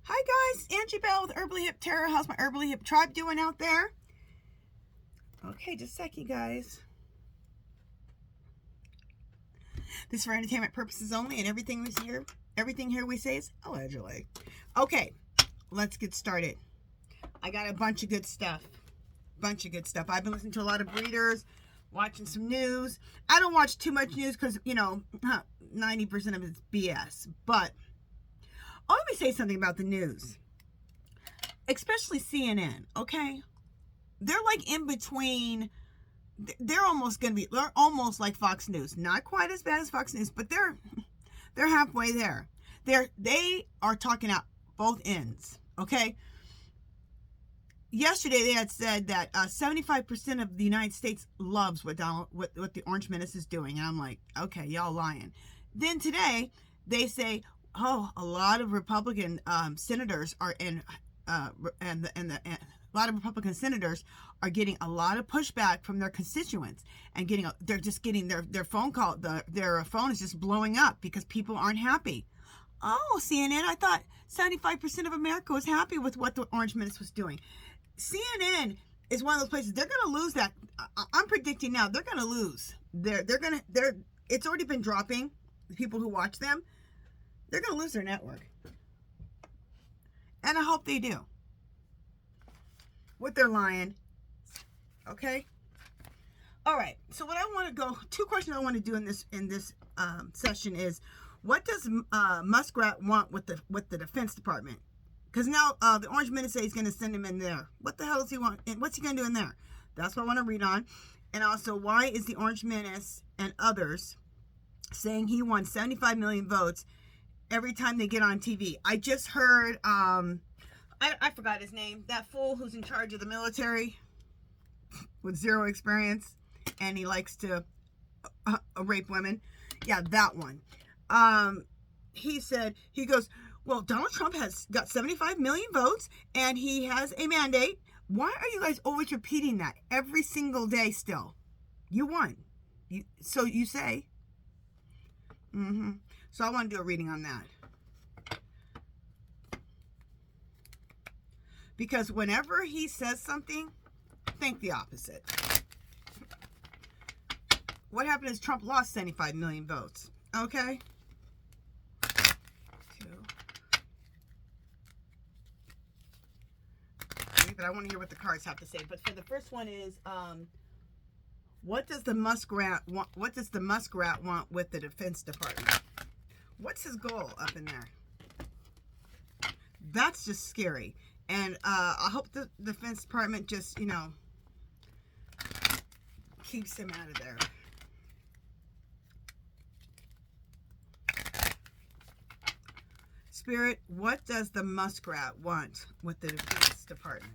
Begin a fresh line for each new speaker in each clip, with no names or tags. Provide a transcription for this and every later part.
Hi guys, Angie Bell with Herbally Hip Terror. How's my Herbally Hip tribe doing out there? Okay, just a second, guys. This is for entertainment purposes only, and everything here we say is allegedly. Okay, let's get started. I got a bunch of good stuff. I've been listening to a lot of breeders, watching some news. I don't watch too much news because, 90% of it's BS. But let me say something about the news, especially CNN, okay? They're like in between. They're almost like Fox News. Not quite as bad as Fox News, but they're halfway there. They are talking out both ends, okay? Yesterday they had said that 75% of the United States loves what the Orange Menace is doing, and I'm like, okay, y'all lying. Then today they say, oh, a lot of Republican senators are in, a lot of Republican senators are getting a lot of pushback from their constituents, and they're just getting their phone call, their phone is just blowing up because people aren't happy. Oh, CNN, I thought 75% of America was happy with what the Orange Menace was doing. CNN is one of those places, they're going to lose that. I'm predicting now, they're going to lose. It's already been dropping, the people who watch them. They're going to lose their network. And I hope they do. With their lying. Okay? All right. So what I want to go, two questions I want to do in this session is, what does Muskrat want with the Defense Department? Because now the Orange Menace says he's going to send him in there. What the hell does he want? And what's he going to do in there? That's what I want to read on. And also, why is the Orange Menace and others saying he won 75 million votes every time they get on TV? I just heard, I forgot his name, that fool who's in charge of the military with zero experience, and he likes to rape women. Yeah, that one. He goes, well, Donald Trump has got 75 million votes, and he has a mandate. Why are you guys always repeating that every single day still? You won. So you say. So I want to do a reading on that. Because whenever he says something, think the opposite. What happened is Trump lost 75 million votes. Okay? But I want to hear what the cards have to say. But for the first one is, what does the Muskrat want? What does the Muskrat want with the Defense Department? What's his goal up in there? That's just scary. And I hope the Defense Department just, keeps him out of there. Spirit, what does the Muskrat want with the Defense Department?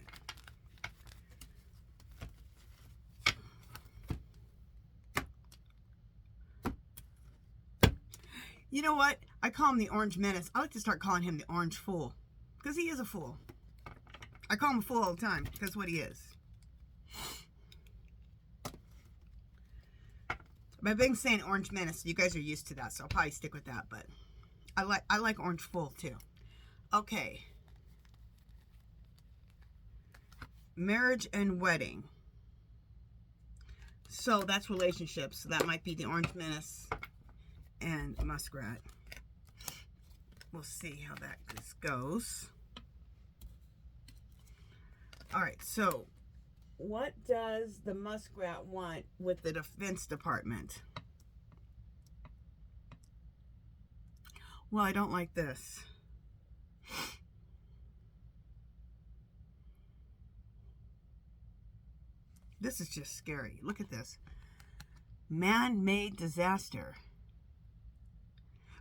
You know what? I call him the Orange Menace. I like to start calling him the Orange Fool. Because he is a fool. I call him a fool all the time. Because what he is. I've been saying Orange Menace. You guys are used to that. So I'll probably stick with that. But I like Orange Fool too. Okay. Marriage and wedding. So that's relationships. So that might be the Orange Menace and Muskrat. We'll see how that goes. All right, so what does the Muskrat want with the Defense Department? Well, I don't like this. This is just scary. Look at this. Man-made disaster.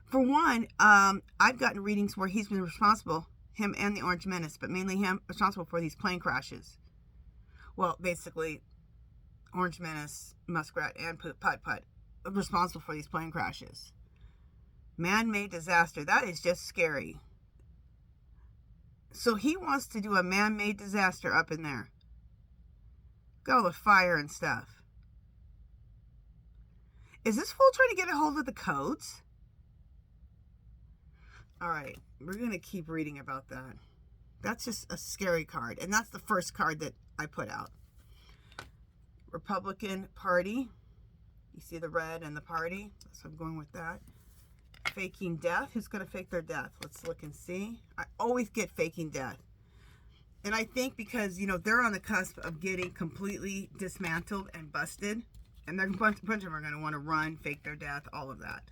For one, I've gotten readings where he's been responsible, him and the Orange Menace, but mainly him, responsible for these plane crashes. Well, basically, Orange Menace, Muskrat, and Putt responsible for these plane crashes. Man-made disaster. That is just scary. So he wants to do a man-made disaster up in there. Go with fire and stuff. Is this fool trying to get a hold of the codes? All right, we're going to keep reading about that. That's just a scary card. And that's the first card that I put out. Republican Party. You see the red and the party? So I'm going with that. Faking death. Who's going to fake their death? Let's look and see. I always get faking death. And I think because, you know, they're on the cusp of getting completely dismantled and busted. And they're, a bunch of them are going to want to run, fake their death, all of that.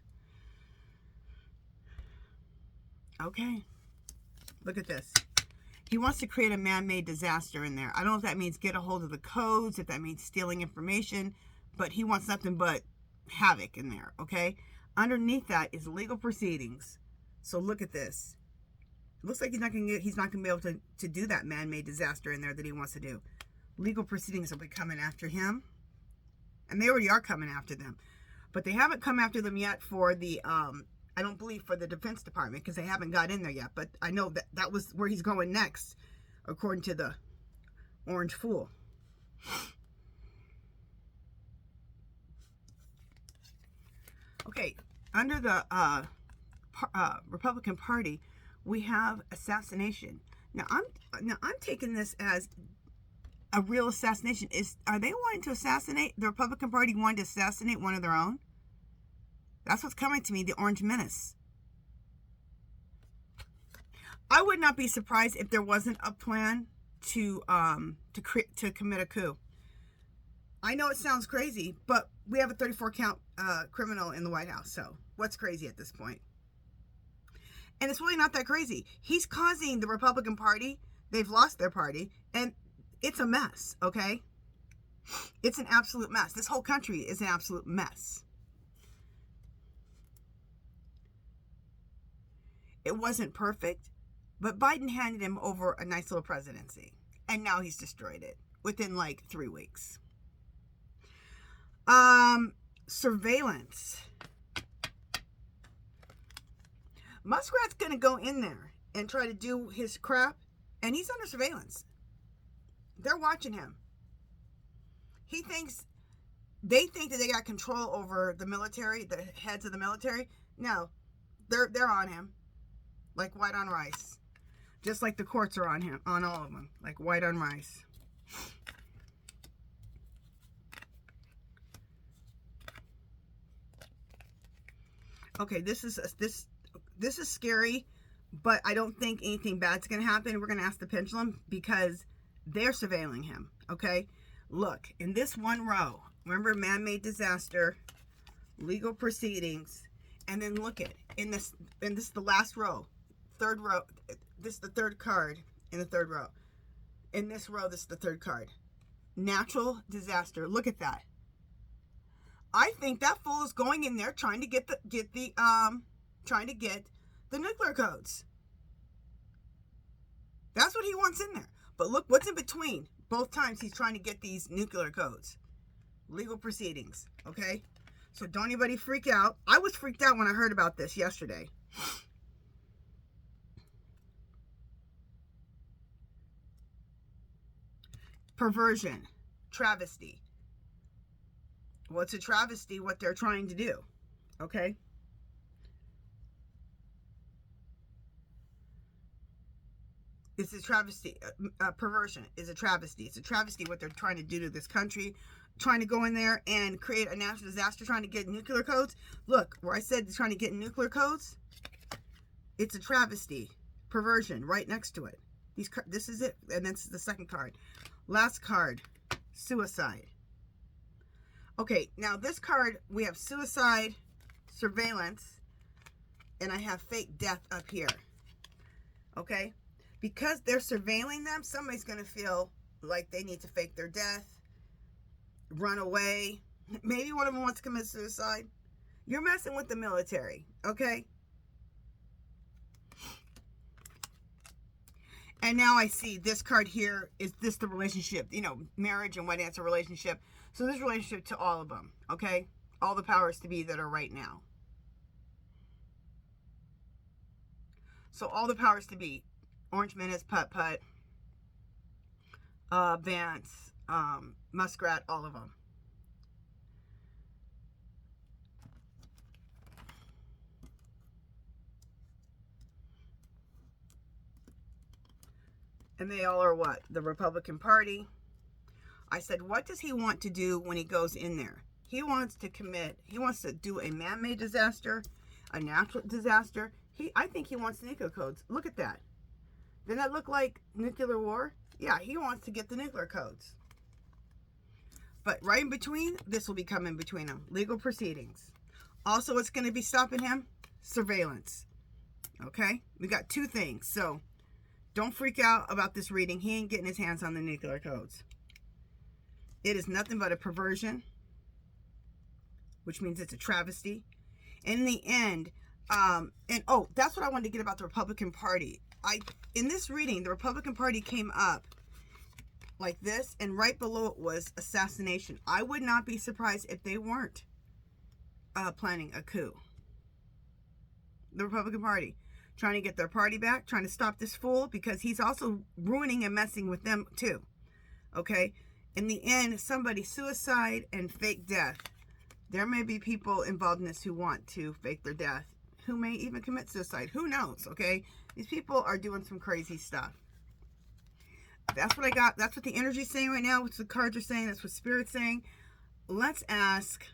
Okay. Look at this. He wants to create a man-made disaster in there. I don't know if that means get a hold of the codes, if that means stealing information, but he wants nothing but havoc in there, okay? Underneath that is legal proceedings. So look at this. It looks like he's not gonna be able to do that man-made disaster in there that he wants to do. Legal proceedings will be coming after him. And they already are coming after them. But they haven't come after them yet for the I don't believe for the Defense Department, because they haven't got in there yet. But I know that that was where he's going next, according to the Orange Fool. Okay, under the Republican Party, we have assassination. Now I'm taking this as a real assassination. Are they wanting to assassinate, the Republican Party wanting to assassinate one of their own? That's what's coming to me, the Orange Menace. I would not be surprised if there wasn't a plan to commit a coup. I know it sounds crazy, but we have a 34-count criminal in the White House, so what's crazy at this point? And it's really not that crazy. He's causing the Republican Party, they've lost their party, and it's a mess, okay? It's an absolute mess. This whole country is an absolute mess. It wasn't perfect, but Biden handed him over a nice little presidency. And now he's destroyed it within like 3 weeks. Surveillance. Muskrat's going to go in there and try to do his crap, and he's under surveillance. They're watching him. They think that they got control over the military, the heads of the military. No, they're on him. Like white on rice. Just like the courts are on him, on all of them. Like white on rice. Okay, this is scary, but I don't think anything bad's going to happen. We're going to ask the pendulum because they're surveilling him, okay? Look, in this one row, remember man-made disaster, legal proceedings, and then look at, in this the last row, third row, this is the third card in the third row. In this row, this is the third card. Natural disaster. Look at that. I think that fool is going in there trying to get the nuclear codes. That's what he wants in there. But look what's in between. Both times he's trying to get these nuclear codes. Legal proceedings. Okay? So don't anybody freak out. I was freaked out when I heard about this yesterday. Perversion. Travesty. Well, it's a travesty what they're trying to do. Okay? It's a travesty. Perversion is a travesty. It's a travesty what they're trying to do to this country. Trying to go in there and create a national disaster, trying to get nuclear codes. Look, where I said trying to get nuclear codes, it's a travesty. Perversion, right next to it. This is it. And this is the second card. Last card, suicide. Okay, now this card, we have suicide, surveillance, and I have fake death up here. Okay? Because they're surveilling them, somebody's going to feel like they need to fake their death, run away. Maybe one of them wants to commit suicide. You're messing with the military, okay? And now I see this card here. Is this the relationship? You know, marriage and wedding, that's a relationship. So this relationship to all of them, okay? All the powers to be that are right now. So all the powers to be. Orange Menace, Putt, Vance, Muskrat, all of them. And they all are what? The Republican Party. I said, what does he want to do when he goes in there? He wants to do a man-made disaster, a natural disaster. I think he wants the nuclear codes. Look at that. Doesn't that look like nuclear war? Yeah, he wants to get the nuclear codes. But right in between, this will be coming between them. Legal proceedings. Also, what's going to be stopping him? Surveillance. Okay? We got two things. So, don't freak out about this reading. He ain't getting his hands on the nuclear codes. It is nothing but a perversion, which means it's a travesty. In the end, that's what I wanted to get about the Republican Party. In this reading, the Republican Party came up like this, and right below it was assassination. I would not be surprised if they weren't planning a coup. The Republican Party trying to get their party back, trying to stop this fool, because he's also ruining and messing with them too. Okay? In the end, somebody suicide and fake death. There may be people involved in this who want to fake their death, who may even commit suicide. Who knows, okay? These people are doing some crazy stuff. That's what I got. That's what the energy's saying right now. What the cards are saying. That's what Spirit's saying. Let's ask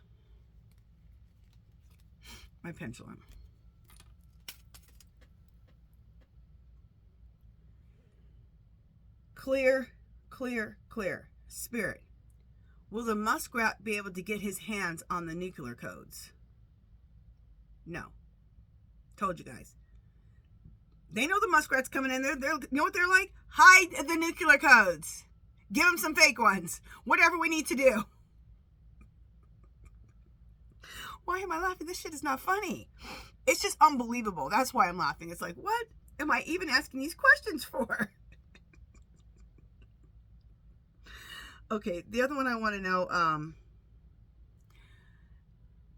my pendulum. Clear, clear, clear. Spirit, will the muskrat be able to get his hands on the nuclear codes? No. Told you guys. They know the muskrat's coming in there. You know what they're like? Hide the nuclear codes. Give them some fake ones. Whatever we need to do. Why am I laughing? This shit is not funny. It's just unbelievable. That's why I'm laughing. It's like, what am I even asking these questions for? Okay, the other one I want to know,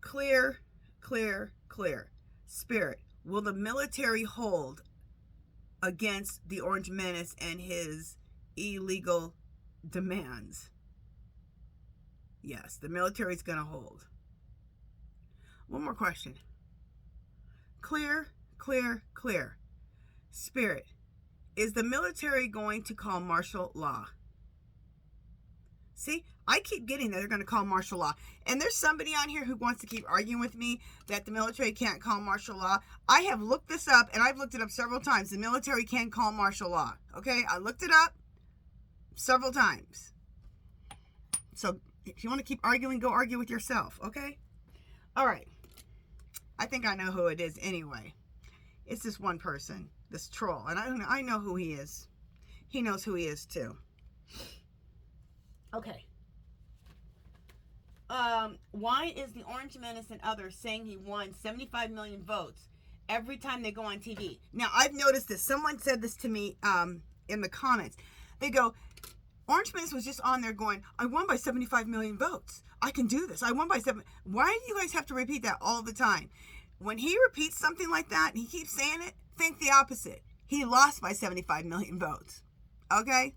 clear, clear, clear. Spirit, will the military hold against the Orange Menace and his illegal demands? Yes, the military's going to hold. One more question. Clear, clear, clear. Spirit, is the military going to call martial law? See, I keep getting that they're going to call martial law. And there's somebody on here who wants to keep arguing with me that the military can't call martial law. I have looked this up, and I've looked it up several times. The military can call martial law. Okay? I looked it up several times. So if you want to keep arguing, go argue with yourself. Okay? All right. I think I know who it is anyway. It's this one person, this troll. And I know who he is. He knows who he is too. Okay. Why is the Orange Menace and others saying he won 75 million votes every time they go on TV? Now, I've noticed this. Someone said this to me in the comments. They go, Orange Menace was just on there going, I won by 75 million votes. I can do this. I won by 7. Why do you guys have to repeat that all the time? When he repeats something like that, and he keeps saying it, think the opposite. He lost by 75 million votes. Okay?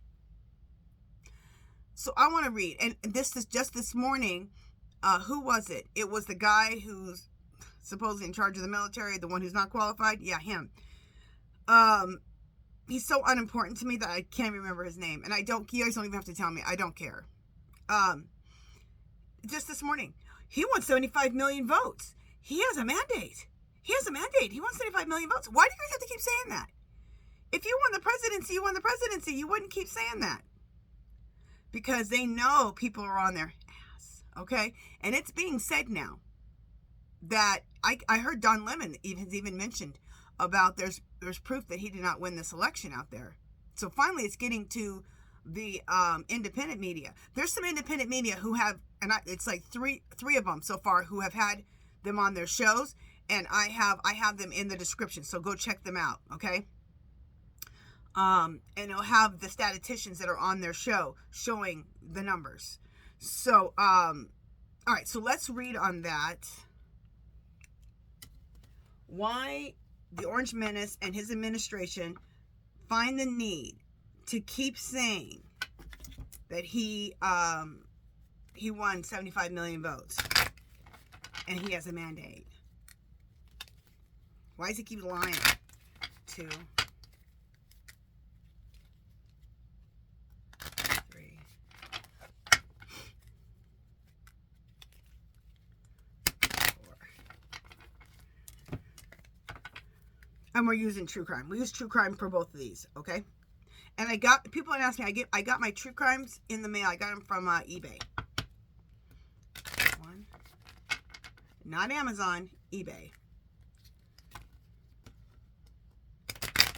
So I want to read, and this is just this morning. Who was it? It was the guy who's supposedly in charge of the military, the one who's not qualified. Yeah, him. He's so unimportant to me that I can't remember his name, and you guys don't even have to tell me. I don't care. Just this morning, he won 75 million votes. He has a mandate. He won 75 million votes. Why do you guys have to keep saying that? If you won the presidency, you won the presidency. You wouldn't keep saying that. Because they know people are on their ass, okay? And it's being said now that I heard Don Lemon has even mentioned about there's proof that he did not win this election out there. So finally, it's getting to the independent media. There's some independent media who have, and it's like three of them so far who have had them on their shows, and I have them in the description. So go check them out, okay? And it'll have the statisticians that are on their show showing the numbers. So, all right, so let's read on that. Why the Orange Menace and his administration find the need to keep saying that he won 75 million votes and he has a mandate. Why does he keep lying to And we're using true crime. We use true crime for both of these, okay? And I got, people ask me, I got my true crimes in the mail. I got them from eBay. One, not Amazon, eBay.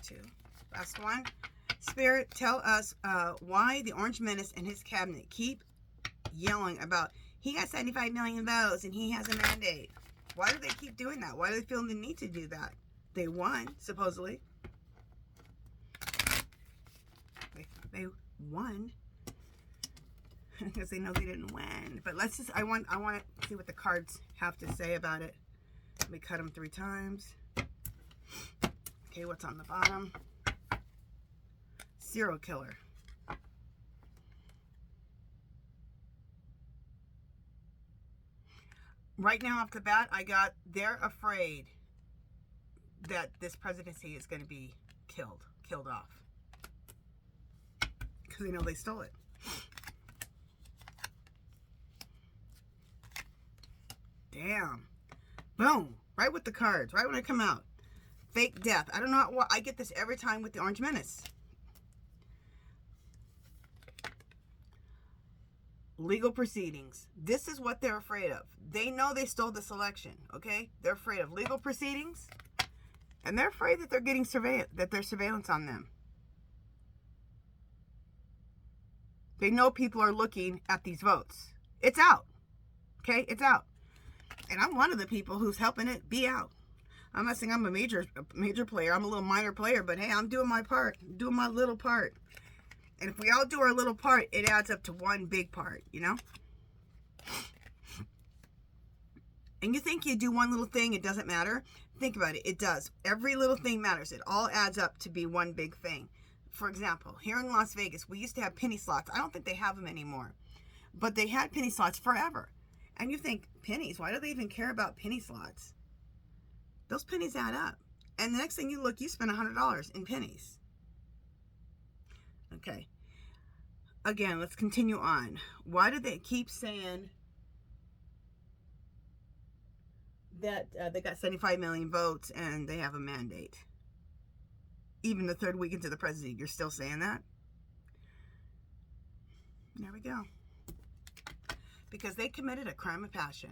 Two, last one. Spirit, tell us why the Orange Menace and his cabinet keep yelling about, he got 75 million votes and he has a mandate. Why do they keep doing that? Why do they feel the need to do that? They won, supposedly. They won because they know they didn't win. But let's just, I want to see what the cards have to say about it. Let me cut them 3 times. Okay, what's on the bottom? Serial killer. Right now off the bat, I got, they're afraid that this presidency is going to be killed off. Because they know they stole it. Damn. Boom. Right with the cards. Right when I come out. Fake death. I don't know what, I get this every time with the Orange Menace. Legal proceedings. This is what they're afraid of. They know they stole this election, okay? They're afraid of legal proceedings, and they're afraid that they're getting there's surveillance on them. They know people are looking at these votes. It's out, okay? It's out, and I'm one of the people who's helping it be out. I'm not saying I'm a major player. I'm a little minor player, but hey, I'm doing my part, doing my little part. And if we all do our little part, it adds up to one big part, you know? And you think you do one little thing, it doesn't matter? Think about it. It does. Every little thing matters. It all adds up to be one big thing. For example, here in Las Vegas, we used to have penny slots. I don't think they have them anymore. But they had penny slots forever. And you think, pennies? Why do they even care about penny slots? Those pennies add up. And the next thing you look, you spend $100 in pennies. Okay. Again, let's continue on. Why do they keep saying that they got 75 million votes and they have a mandate? Even the 3rd week into the presidency, you're still saying that? There we go. Because they committed a crime of passion.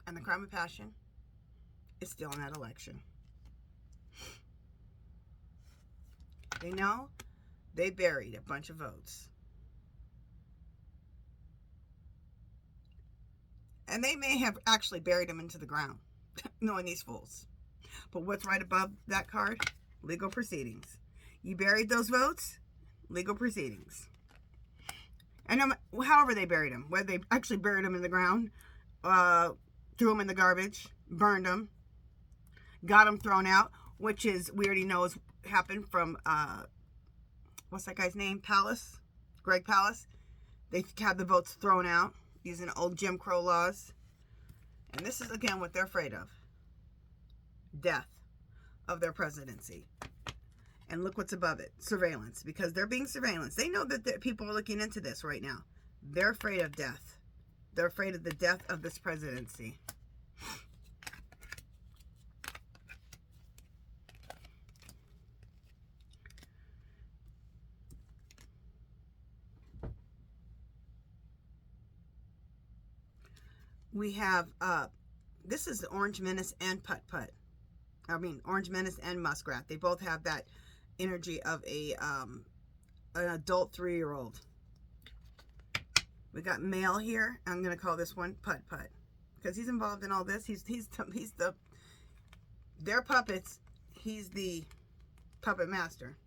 And the crime of passion is still in that election. They know they buried a bunch of votes. And they may have actually buried them into the ground, knowing these fools. But what's right above that card? Legal proceedings. You buried those votes? Legal proceedings. And however they buried them, whether they actually buried them in the ground, threw them in the garbage, burned them, got them thrown out, which is, we already know has happened from, what's that guy's name? PALAST? Greg PALAST. They had the votes thrown out using old Jim Crow laws. And this is, again, what they're afraid of. Death of their presidency. And look what's above it. Surveillance. Because they're being surveillance. They know that people are looking into this right now. They're afraid of death. They're afraid of the death of this presidency. We have, this is the Orange Menace and Putt-Putt. I mean, Orange Menace and Muskrat. They both have that energy of an adult 3-year-old. We got male here. I'm going to call this one Putt-Putt. Because he's involved in all this. They're puppets. He's the puppet master.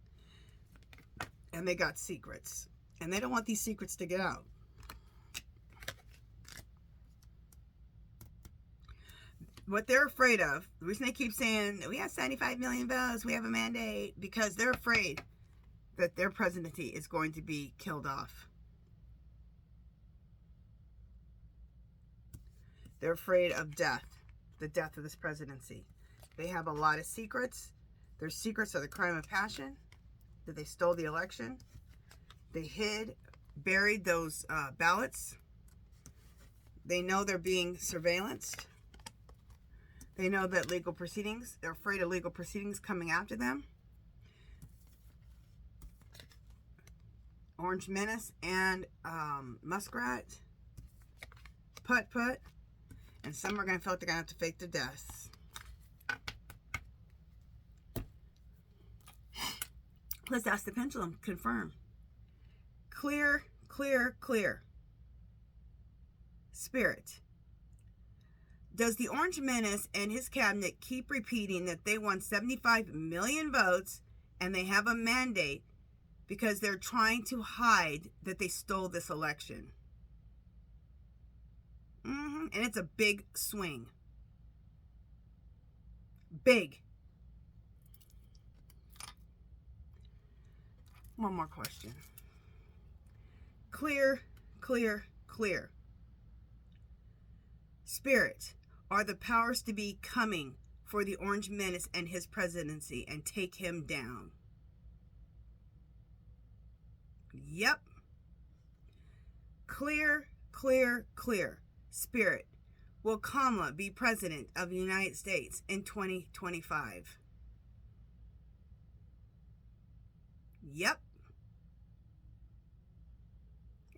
And they got secrets. And they don't want these secrets to get out. What they're afraid of, the reason they keep saying, we have 75 million votes, we have a mandate, because they're afraid that their presidency is going to be killed off. They're afraid of death, the death of this presidency. They have a lot of secrets. Their secrets are the crime of passion, that they stole the election. They buried those ballots. They know they're being surveillanced. They know that legal proceedings, they're afraid of legal proceedings coming after them. Orange Menace and Muskrat. Put. And some are going to feel like they're going to have to fake their deaths. Let's ask the pendulum. Confirm. Clear. Spirit. Does the Orange Menace and his cabinet keep repeating that they won 75 million votes and they have a mandate because they're trying to hide that they stole this election? And it's a big swing. Big. One more question. Clear. Spirit, are the powers to be coming for the Orange Menace and his presidency and take him down? Yep. Clear. Spirit, will Kamala be president of the United States in 2025? Yep.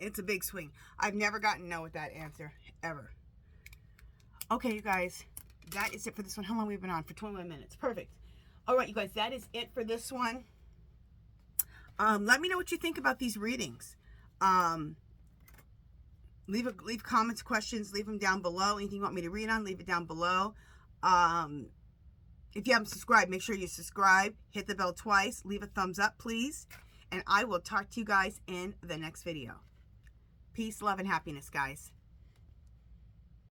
It's a big swing. I've never gotten no with that answer, ever. Okay, you guys, that is it for this one. How long have we been on? For 21 minutes. Perfect. All right, you guys, that is it for this one. Let me know what you think about these readings. Leave comments, questions, leave them down below. Anything you want me to read on, leave it down below. If you haven't subscribed, make sure you subscribe. Hit the bell twice. Leave a thumbs up, please. And I will talk to you guys in the next video. Peace, love, and happiness, guys.